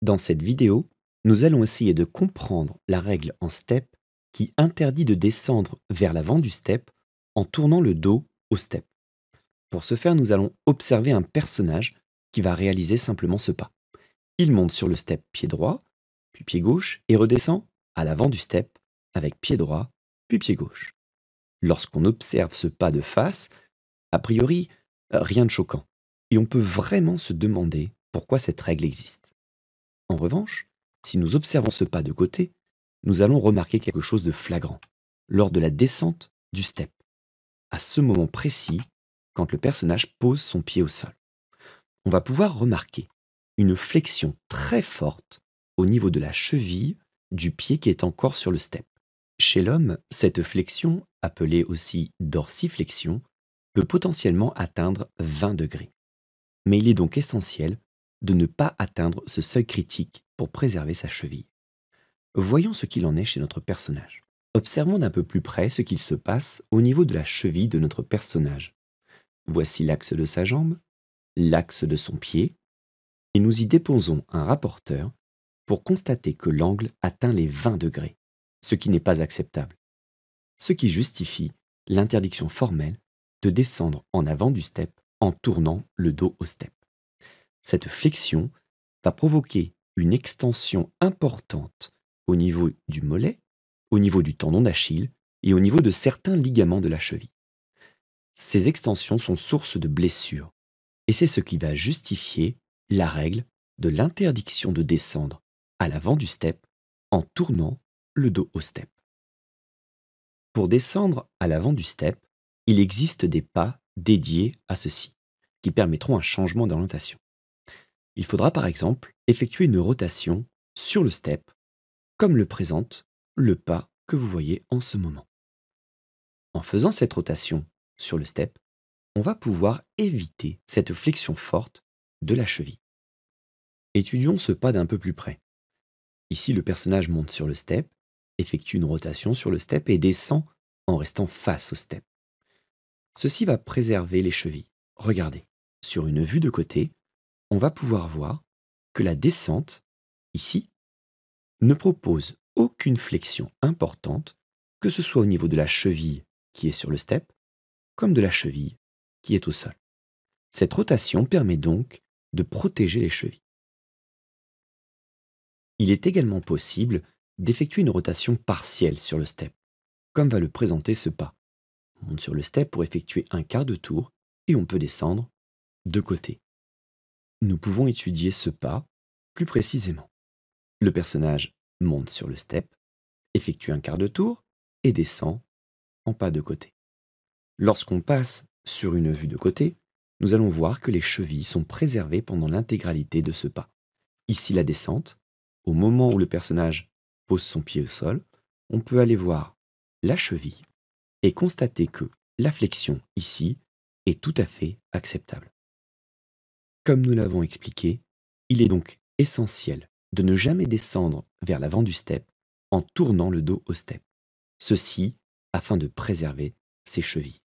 Dans cette vidéo, nous allons essayer de comprendre la règle en step qui interdit de descendre vers l'avant du step en tournant le dos au step. Pour ce faire, nous allons observer un personnage qui va réaliser simplement ce pas. Il monte sur le step pied droit, puis pied gauche, et redescend à l'avant du step avec pied droit, puis pied gauche. Lorsqu'on observe ce pas de face, a priori, rien de choquant. Et on peut vraiment se demander pourquoi cette règle existe. En revanche, si nous observons ce pas de côté, nous allons remarquer quelque chose de flagrant lors de la descente du step. À ce moment précis, quand le personnage pose son pied au sol, on va pouvoir remarquer une flexion très forte au niveau de la cheville du pied qui est encore sur le step. Chez l'homme, cette flexion, appelée aussi dorsiflexion, peut potentiellement atteindre 20 degrés. Mais il est donc essentiel de ne pas atteindre ce seuil critique pour préserver sa cheville. Voyons ce qu'il en est chez notre personnage. Observons d'un peu plus près ce qu'il se passe au niveau de la cheville de notre personnage. Voici l'axe de sa jambe, l'axe de son pied, et nous y déposons un rapporteur pour constater que l'angle atteint les 20 degrés, ce qui n'est pas acceptable. Ce qui justifie l'interdiction formelle de descendre en avant du step en tournant le dos au step. Cette flexion va provoquer une extension importante au niveau du mollet, au niveau du tendon d'Achille et au niveau de certains ligaments de la cheville. Ces extensions sont source de blessures et c'est ce qui va justifier la règle de l'interdiction de descendre à l'avant du step en tournant le dos au step. Pour descendre à l'avant du step, il existe des pas dédiés à ceci qui permettront un changement d'orientation. Il faudra par exemple effectuer une rotation sur le step, comme le présente le pas que vous voyez en ce moment. En faisant cette rotation sur le step, on va pouvoir éviter cette flexion forte de la cheville. Étudions ce pas d'un peu plus près. Ici, le personnage monte sur le step, effectue une rotation sur le step et descend en restant face au step. Ceci va préserver les chevilles. Regardez, sur une vue de côté, on va pouvoir voir que la descente, ici, ne propose aucune flexion importante, que ce soit au niveau de la cheville qui est sur le step, comme de la cheville qui est au sol. Cette rotation permet donc de protéger les chevilles. Il est également possible d'effectuer une rotation partielle sur le step, comme va le présenter ce pas. On monte sur le step pour effectuer un quart de tour et on peut descendre de côté. Nous pouvons étudier ce pas plus précisément. Le personnage monte sur le step, effectue un quart de tour et descend en pas de côté. Lorsqu'on passe sur une vue de côté, nous allons voir que les chevilles sont préservées pendant l'intégralité de ce pas. Ici, la descente, au moment où le personnage pose son pied au sol, on peut aller voir la cheville et constater que la flexion ici est tout à fait acceptable. Comme nous l'avons expliqué, il est donc essentiel de ne jamais descendre vers l'avant du step en tournant le dos au step. Ceci afin de préserver ses chevilles.